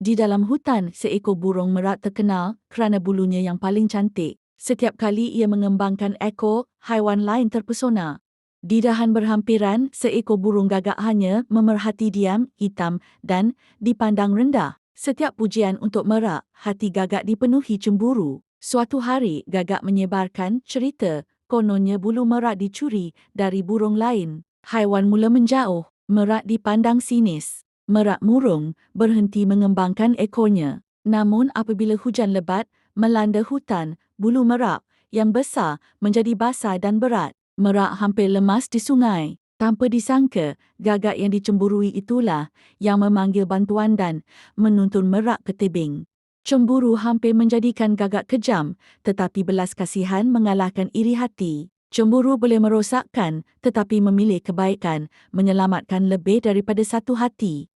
Di dalam hutan, seekor burung merak terkenal kerana bulunya yang paling cantik. Setiap kali ia mengembangkan ekor, haiwan lain terpesona. Di dahan berhampiran, seekor burung gagak hanya memerhati diam, hitam dan dipandang rendah. Setiap pujian untuk merak, hati gagak dipenuhi cemburu. Suatu hari, gagak menyebarkan cerita, kononnya bulu merak dicuri dari burung lain. Haiwan mula menjauh, merak dipandang sinis. Merak murung, berhenti mengembangkan ekornya. Namun apabila hujan lebat melanda hutan, bulu merak yang besar menjadi basah dan berat. Merak hampir lemas di sungai. Tanpa disangka, gagak yang dicemburui itulah yang memanggil bantuan dan menuntun merak ke tebing. Cemburu hampir menjadikan gagak kejam, tetapi belas kasihan mengalahkan iri hati. Cemburu boleh merosakkan, tetapi memilih kebaikan menyelamatkan lebih daripada satu hati.